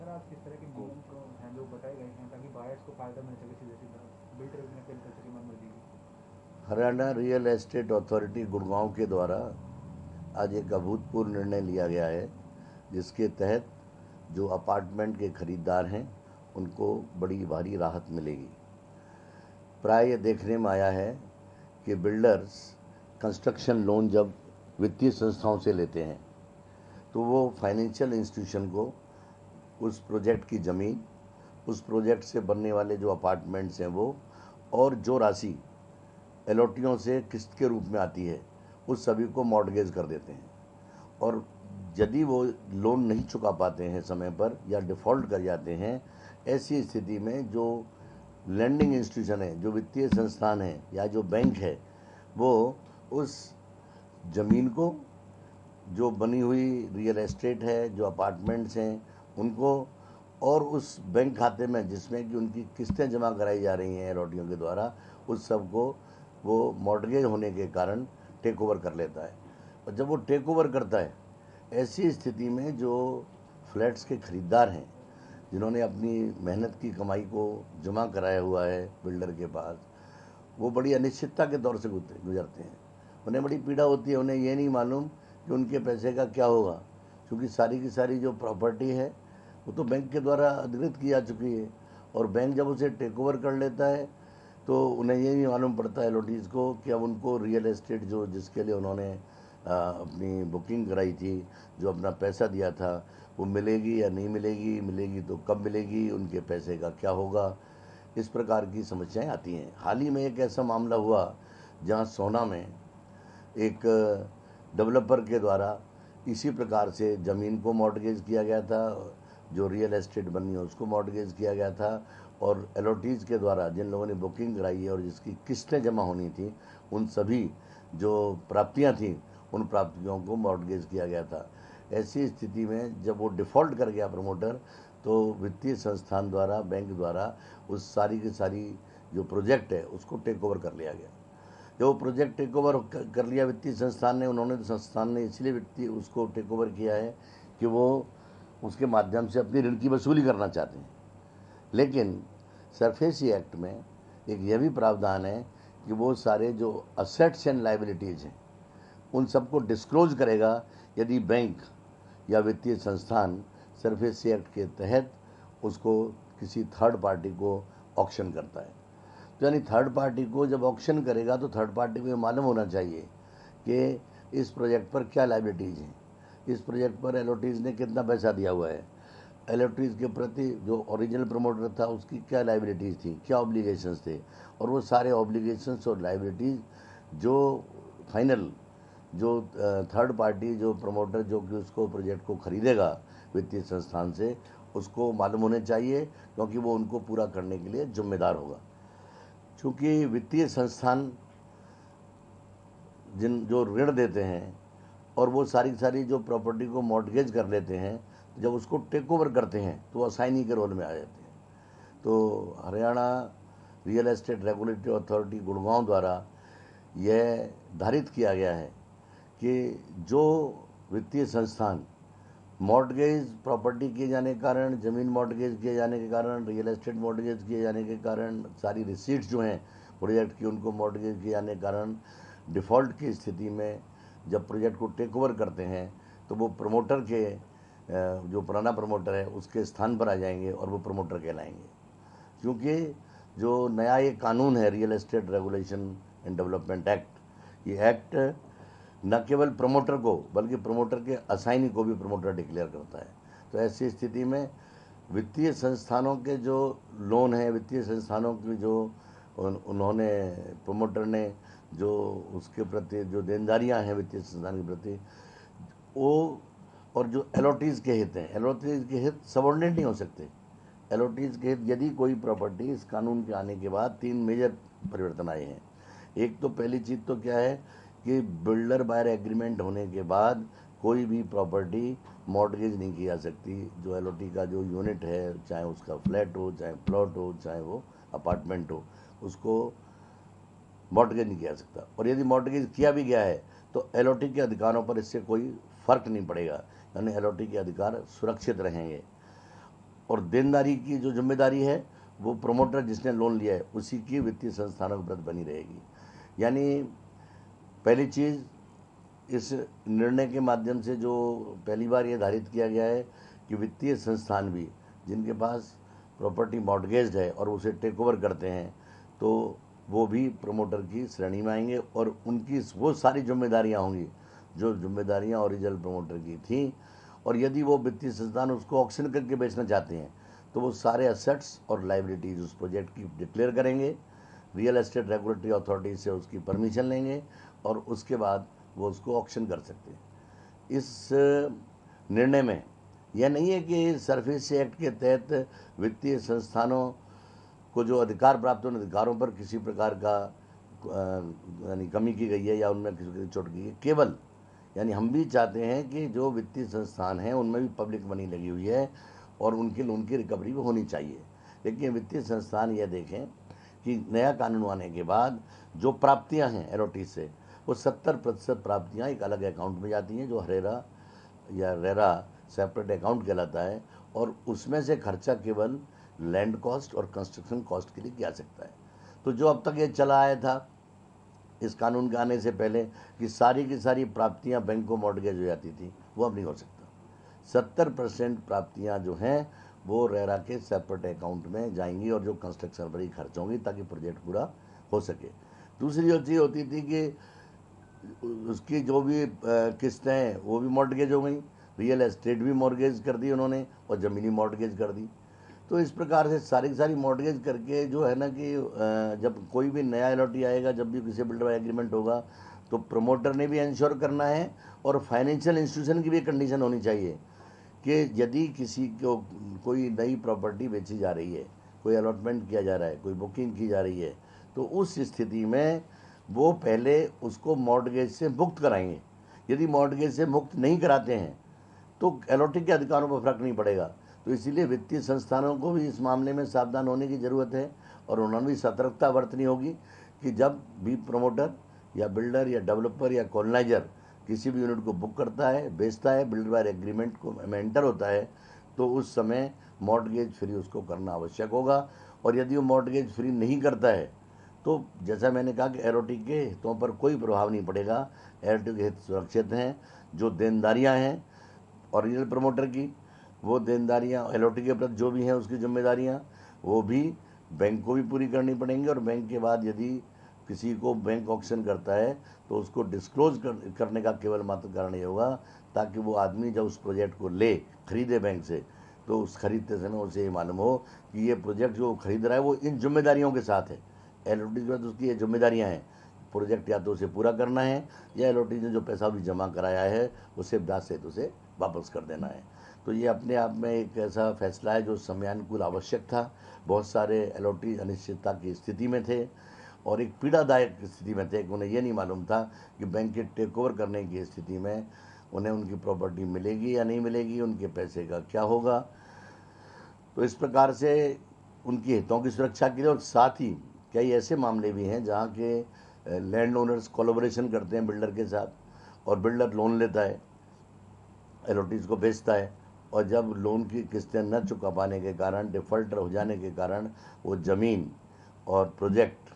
Sir आज किस तरह के नियम को हैं जो बताए गए हैं ताकि बायर्स को फायदा मिल सके सीधे सीधा बिल्डर भी अपील कर सके मन मर्जी की। Haryana real estate authority Gurgaon के द्वारा आज एक अभूतपूर्व निर्णय लिया गया है, जिसके तहत जो अपार्टमेंट के खरीदार हैं उनको बड़ी भारी राहत मिलेगी। प्राय ये देखने में आया है कि बिल्डर्स कंस्ट्रक्शन लोन जब वित्तीय संस्थाओं से लेते हैं तो वो फाइनेंशियल इंस्टीट्यूशन को उस प्रोजेक्ट की ज़मीन, उस प्रोजेक्ट से बनने वाले जो अपार्टमेंट्स हैं वो, और जो राशि एलओटियों से किस्त के रूप में आती है उस सभी को मॉर्टगेज कर देते हैं। और यदि वो लोन नहीं चुका पाते हैं समय पर या डिफ़ॉल्ट कर जाते हैं, ऐसी स्थिति में जो लैंडिंग इंस्टीट्यूशन है, जो वित्तीय संस्थान है या जो बैंक है, वो उस ज़मीन को, जो बनी हुई रियल एस्टेट है, जो अपार्टमेंट्स हैं उनको, और उस बैंक खाते में जिसमें कि उनकी किस्तें जमा कराई जा रही हैं एलओटियों के द्वारा, उस सब को वो मॉर्टगेज होने के कारण टेक ओवर कर लेता है। और जब वो टेक ओवर करता है, ऐसी स्थिति में जो फ्लैट्स के खरीदार हैं, जिन्होंने अपनी मेहनत की कमाई को जमा कराया हुआ है बिल्डर के पास, वो बड़ी अनिश्चितता के दौर से गुजरते हैं। उन्हें बड़ी पीड़ा होती है, उन्हें ये नहीं मालूम कि उनके पैसे का क्या होगा, क्योंकि सारी की सारी जो प्रॉपर्टी है वो तो बैंक के द्वारा अधिकृत की जा चुकी है। और बैंक जब उसे टेक ओवर कर लेता है तो उन्हें ये नहीं मालूम पड़ता है एलओटीज़ को कि अब उनको रियल एस्टेट जो जिसके लिए उन्होंने अपनी बुकिंग कराई थी, जो अपना पैसा दिया था, वो मिलेगी या नहीं मिलेगी, मिलेगी तो कब मिलेगी, उनके पैसे का क्या होगा। इस प्रकार की समस्याएं आती हैं। हाल ही में एक ऐसा मामला हुआ जहां सोना में एक डेवलपर के द्वारा इसी प्रकार से ज़मीन को मॉर्टगेज किया गया था, जो रियल एस्टेट बनी है उसको मॉर्टगेज किया गया था, और एलओटीज़ के द्वारा जिन लोगों ने बुकिंग कराई है और जिसकी किस्तें जमा होनी थी, उन सभी जो प्राप्तियां थीं उन प्राप्तियों को मॉर्टगेज किया गया था। ऐसी स्थिति में जब वो डिफ़ॉल्ट कर गया प्रमोटर, तो वित्तीय संस्थान द्वारा, बैंक द्वारा उस सारी की सारी जो प्रोजेक्ट है उसको टेक ओवर कर लिया गया। जब वो प्रोजेक्ट टेक ओवर कर लिया वित्तीय संस्थान ने, उन्होंने तो संस्थान ने इसलिए वित्तीय उसको टेक ओवर किया है कि वो उसके माध्यम से अपनी ऋण की वसूली करना चाहते हैं। लेकिन सरफेसी एक्ट में एक यह भी प्रावधान है कि वो सारे जो असेट्स एंड लाइबिलिटीज़ हैं उन सबको डिस्क्लोज करेगा यदि बैंक या वित्तीय संस्थान सरफेसी एक्ट के तहत उसको किसी थर्ड पार्टी को ऑक्शन करता है। तो यानी थर्ड पार्टी को जब ऑक्शन करेगा तो थर्ड पार्टी को ये मालूम होना चाहिए कि इस प्रोजेक्ट पर क्या लाइबिलिटीज़ हैं, इस प्रोजेक्ट पर एलओटीज़ ने कितना पैसा दिया हुआ है, एलओटीज़ के प्रति जो ओरिजिनल प्रमोटर था उसकी क्या लाइबिलिटीज़ थी, क्या ऑब्लिगेशंस थे, और वो सारे ऑब्लिगेशंस और लाइबिलिटीज़ जो फाइनल जो थर्ड पार्टी जो प्रमोटर जो कि उसको प्रोजेक्ट को खरीदेगा वित्तीय संस्थान से, उसको मालूम होने चाहिए, क्योंकि वो उनको पूरा करने के लिए जिम्मेदार होगा। चूँकि वित्तीय संस्थान जिन जो ऋण देते हैं और वो सारी सारी जो प्रॉपर्टी को मॉर्टगेज कर लेते हैं, जब उसको टेक ओवर करते हैं तो वो असाइनी के रोल में आ जाते हैं। तो Haryana real estate regulatory authority Gurgaon द्वारा यह धारित किया गया है कि जो वित्तीय संस्थान मॉर्टगेज प्रॉपर्टी किए जाने के कारण, ज़मीन मॉर्टगेज किए जाने के कारण, रियल एस्टेट मॉर्टगेज किए जाने के कारण, सारी रिसीट्स जो हैं प्रोजेक्ट की उनको मॉर्टगेज किए जाने के कारण, डिफ़ॉल्ट की स्थिति में जब प्रोजेक्ट को टेक ओवर करते हैं तो वो प्रमोटर के जो पुराना प्रमोटर है उसके स्थान पर आ जाएंगे और वो प्रमोटर कहलाएंगे। क्योंकि जो नया ये कानून है real estate regulation and development act, ये एक्ट न केवल प्रमोटर को बल्कि प्रमोटर के असाइनी को भी प्रमोटर डिक्लेयर करता है। तो ऐसी स्थिति में वित्तीय संस्थानों के जो लोन हैं, वित्तीय संस्थानों की जो उन्होंने प्रमोटर ने जो उसके प्रति जो देनदारियां हैं वित्तीय संस्थान के प्रति, वो, और जो एलओटीज़ के हित हैं, एलओटीज़ के हित सबऑर्डिनेट नहीं हो सकते। एलओटीज़ के हित यदि कोई प्रॉपर्टी इस कानून के आने के बाद 3 मेजर परिवर्तन आए हैं। एक तो पहली चीज़ तो क्या है कि बिल्डर बायर एग्रीमेंट होने के बाद कोई भी प्रॉपर्टी मॉर्टगेज नहीं की जा सकती। जो एलओटी का जो यूनिट है, चाहे उसका फ्लैट हो, चाहे प्लॉट हो, चाहे वो अपार्टमेंट हो, उसको मॉर्टगेज नहीं किया जा सकता। और यदि मॉर्टगेज किया भी गया है तो एलओटी के अधिकारों पर इससे कोई फ़र्क नहीं पड़ेगा, यानी एलओटी के अधिकार सुरक्षित रहेंगे। और देनदारी की जो जिम्मेदारी है वो प्रमोटर जिसने लोन लिया है उसी की वित्तीय संस्थानों के प्रति बनी रहेगी। यानी पहली चीज़, इस निर्णय के माध्यम से जो पहली बार ये धारित किया गया है कि वित्तीय संस्थान भी जिनके पास प्रॉपर्टी मॉर्टगेज्ड है और उसे टेक ओवर करते हैं तो वो भी प्रमोटर की श्रेणी में आएंगे और उनकी वो सारी जिम्मेदारियां होंगी जो जिम्मेदारियां ओरिजिनल प्रमोटर की थी। और यदि वो वित्तीय संस्थान उसको ऑक्शन करके बेचना चाहते हैं तो वो सारे एसेट्स और लाइबिलिटीज़ उस प्रोजेक्ट की डिक्लेयर करेंगे, रियल एस्टेट रेगुलेटरी अथॉरिटी से उसकी परमिशन लेंगे और उसके बाद वो उसको ऑक्शन कर सकते हैं। इस निर्णय में यह नहीं है कि सर्फेसी एक्ट के तहत वित्तीय संस्थानों को जो अधिकार प्राप्त उन अधिकारों पर किसी प्रकार का यानी कमी की गई है या उनमें किसी चोट की है। केवल यानी हम भी चाहते हैं कि जो वित्तीय संस्थान हैं उनमें भी पब्लिक मनी लगी हुई है और उनकी रिकवरी भी होनी चाहिए। लेकिन वित्तीय संस्थान यह देखें कि नया कानून आने के बाद जो प्राप्तियां हैं एलओटी से वो 70% प्राप्तियां एक अलग अकाउंट में जाती हैं जो हरेरा या रेरा सेपरेट अकाउंट कहलाता है और उसमें से खर्चा केवल लैंड कॉस्ट और कंस्ट्रक्शन कॉस्ट के लिए किया सकता है। तो जो अब तक ये चला आया था इस कानून के आने से पहले कि सारी की सारी प्राप्तियां बैंक को मॉर्टगेज हो जाती थी, वो अब नहीं हो सकता। 70% प्राप्तियां जो हैं वो रेरा के सेपरेट अकाउंट में जाएंगी और जो कंस्ट्रक्शन पर ही खर्च होंगी ताकि प्रोजेक्ट पूरा हो सके। दूसरी जो चीज़ होती थी कि उसकी जो भी किस्तें हैं वो भी मॉर्टगेज हो गई, रियल एस्टेट भी मॉर्टगेज कर दी उन्होंने और ज़मीनी मॉर्टगेज कर दी। तो इस प्रकार से सारी की सारी मॉर्टगेज करके जो है ना कि जब कोई भी नया एलओटी आएगा, जब भी किसी बिल्डर बाय एग्रीमेंट होगा तो प्रमोटर ने भी इंश्योर करना है और फाइनेंशियल इंस्टीट्यूशन की भी कंडीशन होनी चाहिए कि यदि किसी को कोई नई प्रॉपर्टी बेची जा रही है, कोई अलॉटमेंट किया जा रहा है, कोई बुकिंग की जा रही है तो उस स्थिति में वो पहले उसको मॉर्टगेज से मुक्त कराएंगे। यदि मॉर्टगेज से मुक्त नहीं कराते हैं तो एलओटी के अधिकारों पर फर्क नहीं पड़ेगा। तो इसीलिए वित्तीय संस्थानों को भी इस मामले में सावधान होने की ज़रूरत है और उन्होंने भी सतर्कता बरतनी होगी कि जब भी प्रमोटर या बिल्डर या डेवलपर या कॉलोनाइजर किसी भी यूनिट को बुक करता है, बेचता है, बिल्डर बाय एग्रीमेंट को में एंटर होता है तो उस समय मॉर्टगेज फ्री उसको करना आवश्यक होगा। और यदि वो मॉर्टगेज फ्री नहीं करता है तो जैसा मैंने कहा कि एलओटी के हितों पर कोई प्रभाव नहीं पड़ेगा। एलओटी के हित सुरक्षित हैं। जो देनदारियां हैं ओरिजिनल प्रमोटर की, वो देनदारियां एलओटी के प्रति जो भी हैं उसकी जिम्मेदारियां वो भी बैंक को भी पूरी करनी पड़ेंगी। और बैंक के बाद यदि किसी को बैंक ऑक्शन करता है तो उसको डिस्क्लोज करने का केवल मात्र कारण ये होगा ताकि वो आदमी जब उस प्रोजेक्ट को खरीदे बैंक से तो उस खरीदते समय उसे ये मालूम हो कि ये प्रोजेक्ट जो खरीद रहा है वो इन जिम्मेदारियों के साथ है। एलओटी के बाद उसकी ये जिम्मेदारियाँ हैं, प्रोजेक्ट या तो उसे पूरा करना है या एलओटी ने जो पैसा भी जमा कराया है उसे ब्याज सहित उसे वापस कर देना है। तो ये अपने आप में एक ऐसा फैसला है जो समयानुकूल आवश्यक था। बहुत सारे एलओटी अनिश्चितता की स्थिति में थे और एक पीड़ादायक स्थिति में थे कि उन्हें ये नहीं मालूम था कि बैंक के टेक ओवर करने की स्थिति में उन्हें उनकी प्रॉपर्टी मिलेगी या नहीं मिलेगी, उनके पैसे का क्या होगा। तो इस प्रकार से उनकी हितों की सुरक्षा के लिए और साथ ही कई ऐसे मामले भी हैं जहाँ के लैंड ओनर्स कोलैबोरेशन करते हैं बिल्डर के साथ और बिल्डर लोन लेता है, एलओटीज़ को बेचता है और जब लोन की किस्तें न चुका पाने के कारण, डिफ़ॉल्टर हो जाने के कारण वो ज़मीन और प्रोजेक्ट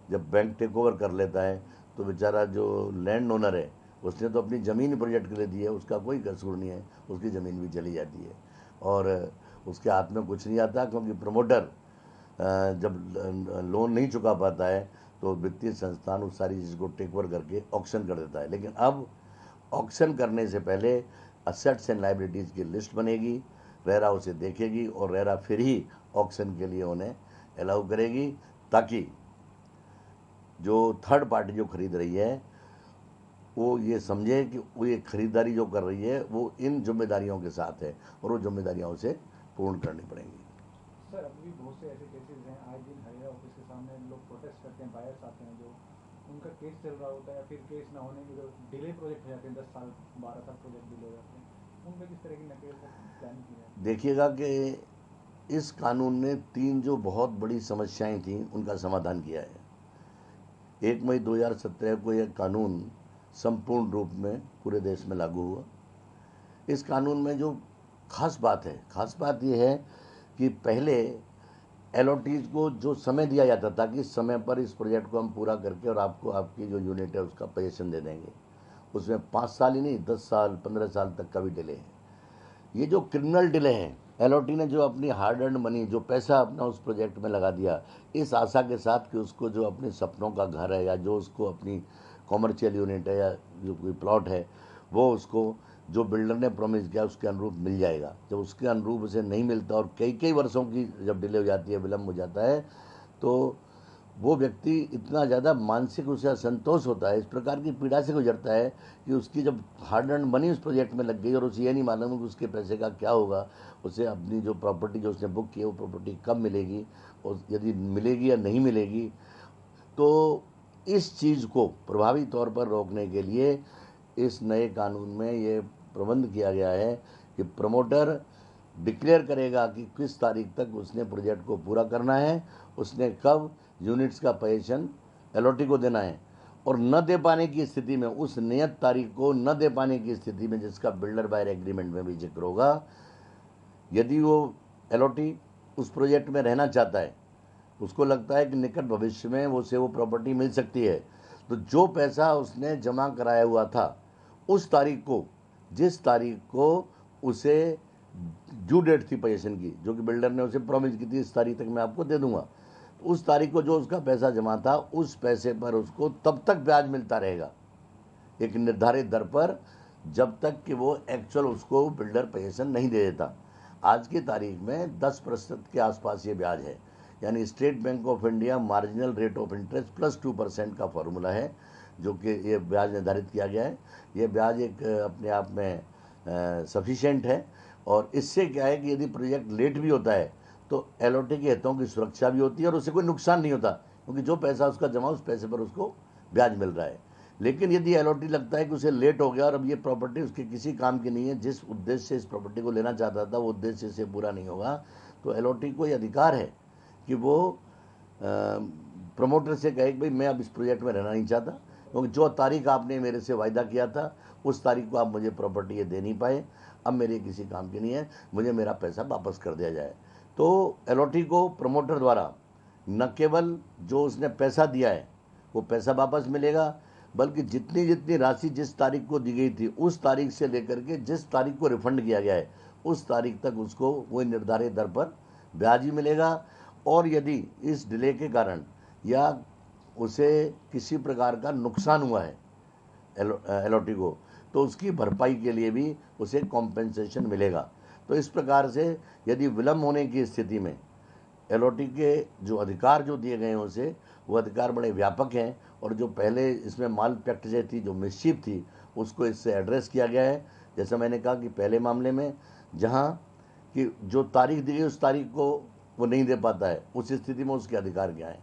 जब बैंक टेक ओवर कर लेता है तो बेचारा जो लैंड ओनर है उसने तो अपनी ज़मीन प्रोजेक्ट के लिए दी है, उसका कोई कसूर नहीं है, उसकी ज़मीन भी चली जाती है और उसके हाथ में कुछ नहीं आता क्योंकि प्रमोटर जब लोन नहीं चुका पाता है तो वित्तीय संस्थान उस सारी चीज़ को टेक ओवर करके ऑक्शन कर देता है। लेकिन अब ऑक्शन करने से पहले असेट्स एंड लाइबिलिटीज़ की लिस्ट बनेगी, रेरा उसे देखेगी और रेरा फिर ही ऑक्शन के लिए उन्हें अलाउ करेगी ताकि जो थर्ड पार्टी जो खरीद रही है वो ये समझे कि वो ये खरीदारी जो कर रही है वो इन जिम्मेदारियों के साथ है और वो जिम्मेदारियां उसे पूर्ण करनी पड़ेंगी। सर अभी भी बहुत से ऐसे केसेस हैं, आज दिन हरियाणा ऑफिस के सामने लोग प्रोटेस्ट करते हैं, बायर्स आते हैं जो उनका केस चल रहा होता है, फिर केस ना होने की जो डिले प्रोजेक्ट हो जाते हैं, 10 साल 12 साल प्रोजेक्ट डिले हो जाते हैं, उन पर किस तरह की नकेल प्लान की है? देखिएगा कि इस कानून ने 3 जो बहुत बड़ी समस्याएं थी उनका समाधान किया है। 1 मई 2017 को यह कानून संपूर्ण रूप में पूरे देश में लागू हुआ। इस कानून में जो खास बात है, खास बात यह है कि पहले एलओटीज को जो समय दिया जाता था कि समय पर इस प्रोजेक्ट को हम पूरा करके और आपको आपकी जो यूनिट है उसका पोजीशन दे देंगे, उसमें 5 साल ही नहीं 10 साल 15 साल तक का भी डिले है। ये जो क्रिमिनल डिले है, एलओटी ने जो अपनी हार्ड अर्न मनी, जो पैसा अपना उस प्रोजेक्ट में लगा दिया इस आशा के साथ कि उसको जो अपने सपनों का घर है या जो उसको अपनी कॉमर्शियल यूनिट है या जो कोई प्लॉट है वो उसको जो बिल्डर ने प्रॉमिस किया उसके अनुरूप मिल जाएगा। जब उसके अनुरूप उसे नहीं मिलता और कई कई वर्षों की जब डिले हो जाती है, विलम्ब हो जाता है, तो वो व्यक्ति इतना ज़्यादा मानसिक उसे असंतोष होता है, इस प्रकार की पीड़ा से गुजरता है कि उसकी जब हार्ड अर्न मनी उस प्रोजेक्ट में लग गई और उसे ये नहीं मालूम कि उसके पैसे का क्या होगा, उसे अपनी जो प्रॉपर्टी जो उसने बुक की है वो प्रॉपर्टी कब मिलेगी और यदि मिलेगी या नहीं मिलेगी। तो इस चीज़ को प्रभावी तौर पर रोकने के लिए इस नए कानून में ये प्रबंध किया गया है कि प्रमोटर डिक्लेयर करेगा कि किस तारीख तक उसने प्रोजेक्ट को पूरा करना है, उसने कब यूनिट्स का पोजीशन एलओटी को देना है, और न दे पाने की स्थिति में उस नियत तारीख को न दे पाने की स्थिति में, जिसका बिल्डर बायर एग्रीमेंट में भी जिक्र होगा, यदि वो एलओटी उस प्रोजेक्ट में रहना चाहता है, उसको लगता है कि निकट भविष्य में उसे वो प्रॉपर्टी मिल सकती है, तो जो पैसा उसने जमा कराया हुआ था उस तारीख को, जिस तारीख को उसे ड्यू डेट थी पोजीशन की, जो कि बिल्डर ने उसे प्रॉमिस की थी इस तारीख तक मैं आपको दे दूंगा, तो उस तारीख को जो उसका पैसा जमा था उस पैसे पर उसको तब तक ब्याज मिलता रहेगा एक निर्धारित दर पर, जब तक कि वो एक्चुअल उसको बिल्डर पोजीशन नहीं दे देता। आज की तारीख में 10% के आसपास ये ब्याज है, यानी state bank of India marginal rate of interest plus 2% का फॉर्मूला है जो कि ये ब्याज निर्धारित किया गया है। ये ब्याज एक अपने आप में सफिशिएंट है, और इससे क्या है कि यदि प्रोजेक्ट लेट भी होता है तो एलओटी के हितों की सुरक्षा भी होती है और उससे कोई नुकसान नहीं होता, क्योंकि जो पैसा उसका जमा उस पैसे पर उसको ब्याज मिल रहा है। लेकिन यदि एलओटी लगता है कि उसे लेट हो गया और अब ये प्रॉपर्टी उसके किसी काम की नहीं है, जिस उद्देश्य से इस प्रॉपर्टी को लेना चाहता था वो उद्देश्य से पूरा नहीं होगा, तो एलओटी को ये अधिकार है कि वो प्रमोटर से कहे कि भाई मैं अब इस प्रोजेक्ट में रहना नहीं चाहता, क्योंकि जो तारीख आपने मेरे से वायदा किया था उस तारीख को आप मुझे प्रॉपर्टी ये दे नहीं पाए, अब मेरे किसी काम की नहीं है, मुझे मेरा पैसा वापस कर दिया जाए। तो एलओटी को प्रमोटर द्वारा न केवल जो उसने पैसा दिया है वो पैसा वापस मिलेगा, बल्कि जितनी जितनी राशि जिस तारीख को दी गई थी उस तारीख से लेकर के जिस तारीख को रिफंड किया गया है उस तारीख तक उसको वही निर्धारित दर पर ब्याज भी मिलेगा। और यदि इस डिले के कारण या उसे किसी प्रकार का नुकसान हुआ है एलओटी को, तो उसकी भरपाई के लिए भी उसे कॉम्पेंसेशन मिलेगा। तो इस प्रकार से यदि विलम्ब होने की स्थिति में एलओटी के जो अधिकार जो दिए गए हैं उसे, वो अधिकार बड़े व्यापक हैं, और जो पहले इसमें माल प्रैक्टिस थी, जो मिसचिफ थी, उसको इससे एड्रेस किया गया है। जैसा मैंने कहा कि पहले मामले में जहाँ कि जो तारीख दी गई उस तारीख को वो नहीं दे पाता है, उस स्थिति में उसके अधिकार क्या है।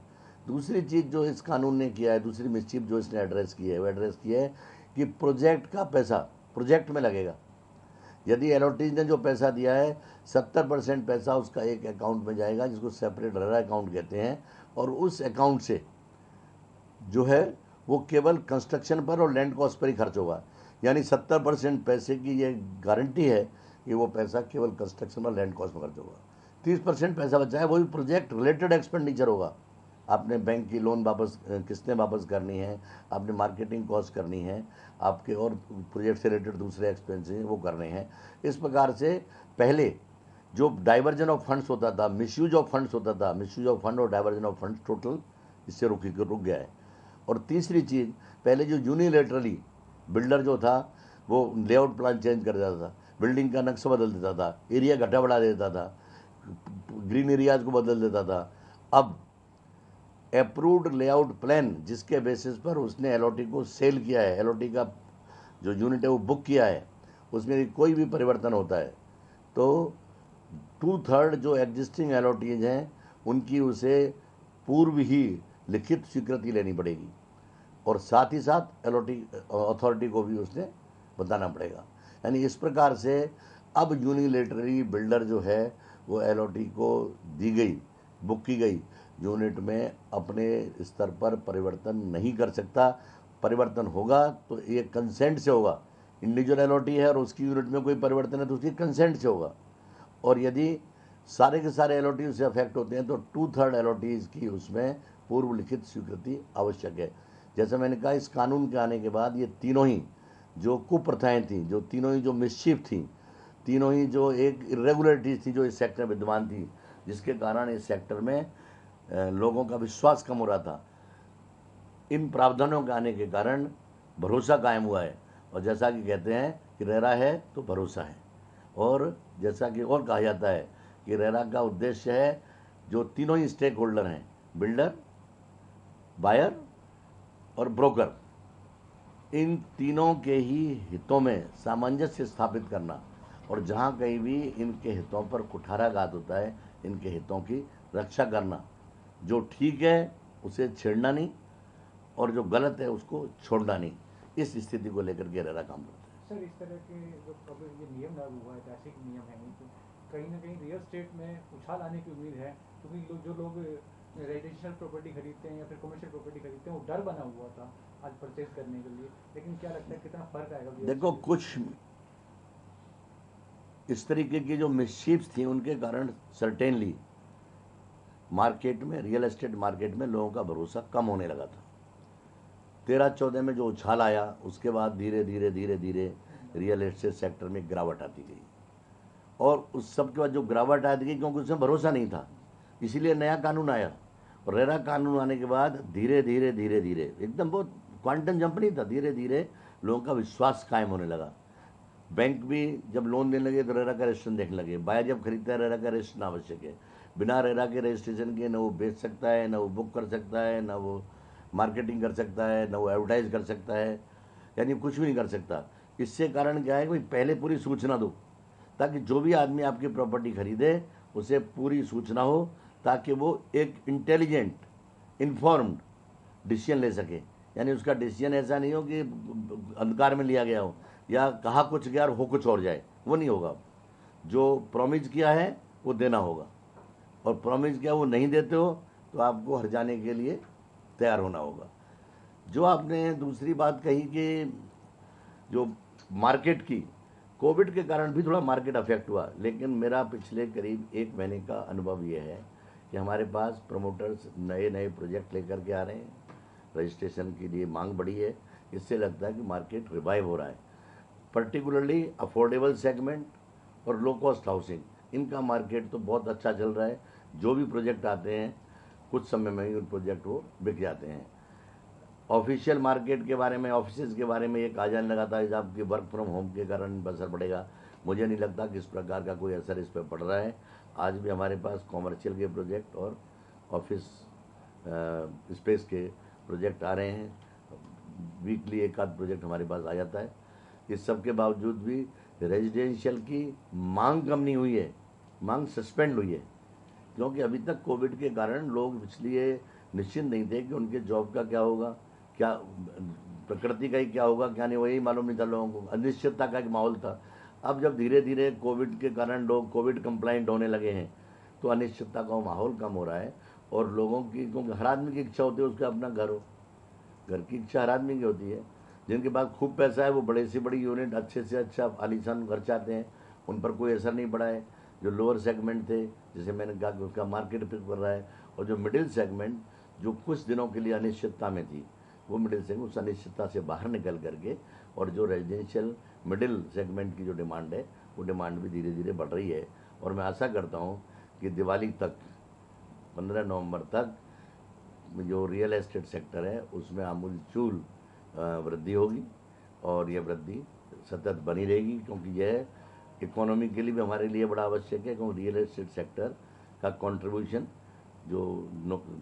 दूसरी चीज़ जो इस कानून ने किया है, दूसरी मिसचिफ जो इसने एड्रेस की है, वो एड्रेस की है कि प्रोजेक्ट का पैसा प्रोजेक्ट में लगेगा। यदि एलओटीज ने जो पैसा दिया है 70% पैसा उसका एक अकाउंट में जाएगा जिसको सेपरेट रेरा अकाउंट कहते हैं, और उस अकाउंट से जो है वो केवल कंस्ट्रक्शन पर और लैंड कॉस्ट पर ही खर्च होगा। यानी 70% पैसे की ये गारंटी है कि वो पैसा केवल कंस्ट्रक्शन और लैंड कॉस्ट में खर्च होगा। 30% पैसा बचा है वही प्रोजेक्ट रिलेटेड एक्सपेंडिचर होगा। आपने बैंक की लोन वापस किस्तें वापस करनी है, आपने मार्केटिंग कॉस्ट करनी है, आपके और प्रोजेक्ट से रिलेटेड दूसरे एक्सपेंसेस वो करने हैं। इस प्रकार से पहले जो डाइवर्जन ऑफ फंड्स होता था, मिसयूज ऑफ फंड्स होता था, मिसयूज ऑफ फंड और डाइवर्जन ऑफ फंड्स टोटल इससे रुक गया है। और तीसरी चीज़, पहले जो यूनिलेटरली बिल्डर जो था वो लेआउट प्लान चेंज कर देता था, बिल्डिंग का नक्शा बदल देता था, एरिया घटा बढ़ा देता था, ग्रीन एरियाज को बदल देता था। अब अप्रूव्ड लेआउट प्लान जिसके बेसिस पर उसने एलओटी को सेल किया है, एलओटी का जो यूनिट है वो बुक किया है, उसमें कोई भी परिवर्तन होता है तो 2/3 जो एग्जिस्टिंग एलओटीज हैं उनकी उसे पूर्व ही लिखित स्वीकृति लेनी पड़ेगी, और साथ ही साथ एलओटी अथॉरिटी को भी उसने बताना पड़ेगा। यानी इस प्रकार से अब यूनिलेटरी बिल्डर जो है वो एलओटी को दी गई बुक की गई यूनिट में अपने स्तर पर परिवर्तन नहीं कर सकता। परिवर्तन होगा तो ये कंसेंट से होगा। इंडिविजुअल एलओटी है और उसकी यूनिट में कोई परिवर्तन है तो उसकी कंसेंट से होगा। और यदि सारे के सारे अलॉटी से अफेक्ट होते हैं, तो 2/3 अलॉटीज़ की उसमें पूर्व लिखित स्वीकृति आवश्यक है। जैसा मैंने कहा, इस कानून के आने के बाद ये तीनों ही जो कुप्रथाएं थी, जो तीनों ही जो मिसचिफ थी, तीनों ही जो एक इरेगुलरिटीज थी जो इस सेक्टर में विद्यमान थी, जिसके कारण इस सेक्टर में लोगों का विश्वास कम हो रहा था, इन प्रावधानों के आने के कारण भरोसा कायम हुआ है। और जैसा कि कहते हैं कि रेरा है तो भरोसा है, और जैसा कि और कहा जाता है कि रेरा का उद्देश्य है जो तीनों ही स्टेक होल्डर हैं, बिल्डर, बायर और ब्रोकर, इन तीनों के ही हितों में सामंजस्य स्थापित करना, और जहाँ कहीं भी इनके हितों पर कुठाराघात होता है, इनके हितों की रक्षा करना। जो ठीक है उसे छेड़ना नहीं, और जो गलत है उसको छोड़ना नहीं। इस स्थिति को लेकर के रेरा काम करता है। सर, इस तरह के जो अब ये नियम लागू हुआ है, ऐतिहासिक नियम है, तो कहीं ना कहीं रियल स्टेट में उछाल आने की उम्मीद है, क्योंकि जो लोग रेजिडेंशियल प्रॉपर्टी खरीदते हैं या फिर कमर्शियल प्रॉपर्टी खरीदते हैं, वो डर बना हुआ था आज परचेज करने के लिए। लेकिन क्या लगता है कितना फर्क आएगा? देखो, कुछ इस तरीके की जो मिसचीफ्स थी उनके कारण सर्टेनली मार्केट में, रियल एस्टेट मार्केट में लोगों का भरोसा कम होने लगा था। 13-14 में जो उछाल आया, उसके बाद धीरे धीरे धीरे धीरे रियल एस्टेट सेक्टर में गिरावट आती गई, और उस सब के बाद जो गिरावट आती गई, क्योंकि उसमें भरोसा नहीं था, इसीलिए नया कानून आया। और रेरा कानून आने के बाद धीरे धीरे धीरे धीरे, एकदम बहुत क्वांटम जंप नहीं था, धीरे धीरे लोगों का विश्वास कायम होने लगा। बैंक भी जब लोन देने लगे तो रेरा का रजिस्ट्रेशन देखने लगे। बायर जब खरीदता है, रेरा का रजिस्ट्रेशन आवश्यक है। बिना रेरा के रजिस्ट्रेशन के न वो बेच सकता है, न वो बुक कर सकता है, न वो मार्केटिंग कर सकता है, न वो एडवर्टाइज कर सकता है, यानी कुछ भी नहीं कर सकता। इससे कारण क्या है कि भाई पहले पूरी सूचना दो, ताकि जो भी आदमी आपकी प्रॉपर्टी खरीदे उसे पूरी सूचना हो, ताकि वो एक इंटेलिजेंट, इन्फॉर्म्ड डिसीजन ले सके। यानी उसका डिसीजन ऐसा नहीं हो कि अंधकार में लिया गया हो, या कहा कुछ गया और हो कुछ और जाए, वो नहीं होगा। जो प्रॉमिस किया है वो देना होगा, और प्रॉमिस किया वो नहीं देते हो तो आपको हर जाने के लिए तैयार होना होगा। जो आपने दूसरी बात कही कि जो मार्केट की, कोविड के कारण भी थोड़ा मार्केट अफेक्ट हुआ, लेकिन मेरा पिछले करीब 1 महीने का अनुभव ये है कि हमारे पास प्रमोटर्स नए नए प्रोजेक्ट लेकर के आ रहे हैं, रजिस्ट्रेशन के लिए मांग बढ़ी है। इससे लगता है कि मार्केट रिवाइव हो रहा है। पर्टिकुलरली अफोर्डेबल सेगमेंट और लो कॉस्ट हाउसिंग, इनका मार्केट तो बहुत अच्छा चल रहा है। जो भी प्रोजेक्ट आते हैं कुछ समय में ही उन प्रोजेक्ट वो बिक जाते हैं। ऑफिशियल मार्केट के बारे में, ऑफिस के बारे में ये कहा जाने लगा था कि आपके वर्क फ्रॉम होम के कारण असर पड़ेगा। मुझे नहीं लगता कि इस प्रकार का कोई असर इस पर पड़ रहा है। आज भी हमारे पास कॉमर्शियल के प्रोजेक्ट और ऑफिस स्पेस के प्रोजेक्ट आ रहे हैं। वीकली एक आध प्रोजेक्ट हमारे पास आ जाता है। इस सब के बावजूद भी रेजिडेंशियल की मांग कम नहीं हुई है, मांग सस्पेंड हुई है, क्योंकि अभी तक कोविड के कारण लोग इसलिए निश्चिंत नहीं थे कि उनके जॉब का क्या होगा, क्या प्रकृति का ही क्या होगा, क्या नहीं, वही मालूम नहीं था लोगों को। अनिश्चितता का एक माहौल था। अब जब धीरे धीरे कोविड के कारण लोग कोविड कंप्लाइंट होने लगे हैं, तो अनिश्चितता का माहौल कम हो रहा है। और लोगों की, क्योंकि हर आदमी की इच्छा होती है उसका अपना घर हो, घर की इच्छा हर आदमी की होती है। जिनके पास खूब पैसा है वो बड़े से बड़ी यूनिट, अच्छे से अच्छा आलीशान घर चाहते हैं, उन पर कोई असर नहीं पड़ा है। जो लोअर सेगमेंट थे, जैसे मैंने कहा कि उसका मार्केट पिक कर रहा है, और जो मिडिल सेगमेंट जो कुछ दिनों के लिए अनिश्चितता में थी, वो मिडिल सेगमेंट उस अनिश्चितता से बाहर निकल करके, और जो रेजिडेंशियल मिडिल सेगमेंट की जो डिमांड है, वो डिमांड भी धीरे धीरे बढ़ रही है। और मैं आशा करता हूँ कि दिवाली तक, 15 नवंबर तक, जो रियल एस्टेट सेक्टर है उसमें आमूलचूल वृद्धि होगी, और यह वृद्धि सतत बनी रहेगी, क्योंकि यह इकोनॉमी के लिए भी हमारे लिए बड़ा आवश्यक है। क्योंकि रियल एस्टेट सेक्टर का कंट्रीब्यूशन जो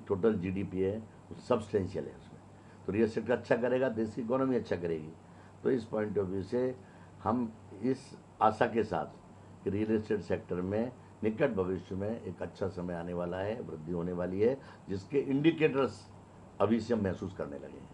टोटल जीडीपी है वो सब्सटेंशियल है उसमें। तो रियल एस्टेट अच्छा करेगा, देश की इकोनॉमी अच्छा करेगी। तो इस पॉइंट ऑफ व्यू से हम इस आशा के साथ कि रियल एस्टेट सेक्टर में निकट भविष्य में एक अच्छा समय आने वाला है, वृद्धि होने वाली है, जिसके इंडिकेटर्स अभी से हम महसूस करने लगे हैं।